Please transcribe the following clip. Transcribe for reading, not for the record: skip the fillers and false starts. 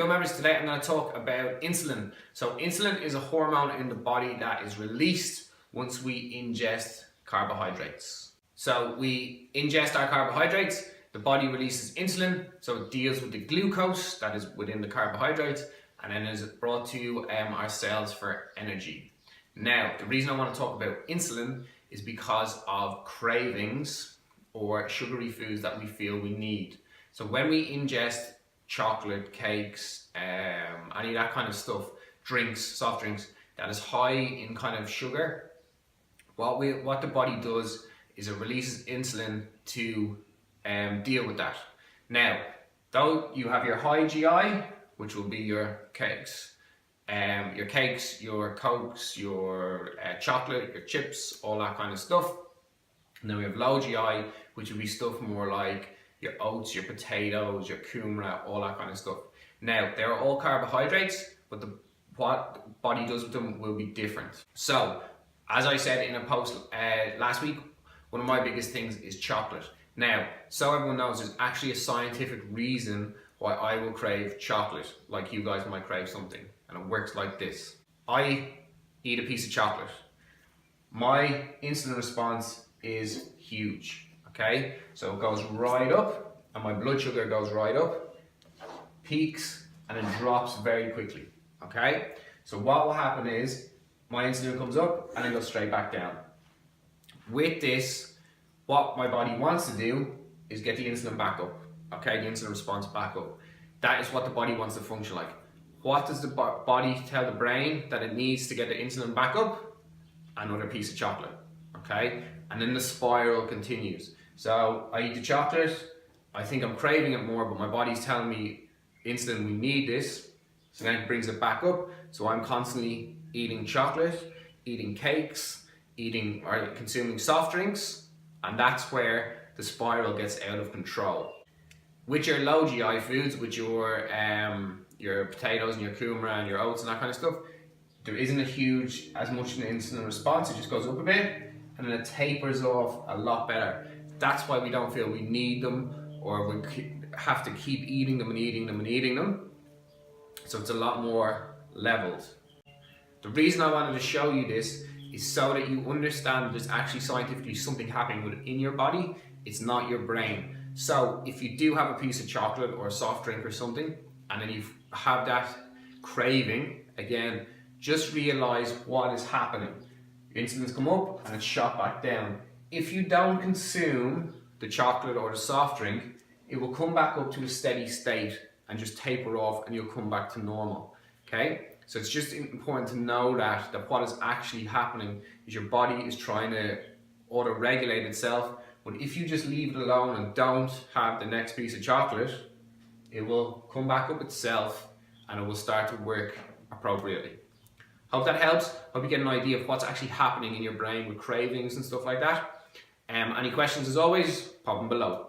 Cool members, today I'm going to talk about insulin. So insulin is a hormone in the body that is released once we ingest carbohydrates. So we ingest our carbohydrates, the body releases insulin, so it deals with the glucose that is within the carbohydrates, and then is brought to our cells for energy. Now, the reason I want to talk about insulin is because of cravings or sugary foods that we feel we need. So when we ingest chocolate, cakes, any of that kind of stuff, drinks, soft drinks, that is high in kind of sugar, what the body does is it releases insulin to deal with that. Now, though you have your high GI, which will be your cakes, your cokes, your chocolate, your chips, all that kind of stuff. And then we have low GI, which would be stuff more like your oats, your potatoes, your kumara, all that kind of stuff. Now, they're all carbohydrates, but what the body does with them will be different. So, as I said in a post last week, one of my biggest things is chocolate. Now, so everyone knows, there's actually a scientific reason why I will crave chocolate, like you guys might crave something, and it works like this. I eat a piece of chocolate. My insulin response is huge. Okay, so it goes right up, and my blood sugar goes right up, peaks, and then drops very quickly. Okay, so what will happen is my insulin comes up and then goes straight back down. With this, what my body wants to do is get the insulin back up. Okay, the insulin response back up. That is what the body wants to function like. What does the body tell the brain that it needs to get the insulin back up? Another piece of chocolate. Okay, and then the spiral continues. So I eat the chocolate, I think I'm craving it more, but my body's telling me, insulin, we need this. So then it brings it back up. So I'm constantly eating chocolate, eating cakes, eating or consuming soft drinks, and that's where the spiral gets out of control. With your low GI foods, with your potatoes and your kumara and your oats and that kind of stuff, there isn't as much an insulin response. It just goes up a bit, and then it tapers off a lot better. That's why we don't feel we need them, or we have to keep eating them and eating them and eating them. So it's a lot more leveled. The reason I wanted to show you this is so that you understand there's actually scientifically something happening within your body. It's not your brain. So if you do have a piece of chocolate or a soft drink or something, and then you have that craving, again, just realize what is happening. Your insulin's come up and it's shot back down. If you don't consume the chocolate or the soft drink, it will come back up to a steady state and just taper off, and you'll come back to normal. Okay? So it's just important to know that what is actually happening is your body is trying to auto-regulate itself, but if you just leave it alone and don't have the next piece of chocolate, it will come back up itself and it will start to work appropriately. Hope that helps. Hope you get an idea of what's actually happening in your brain with cravings and stuff like that. Any questions, as always, pop them below.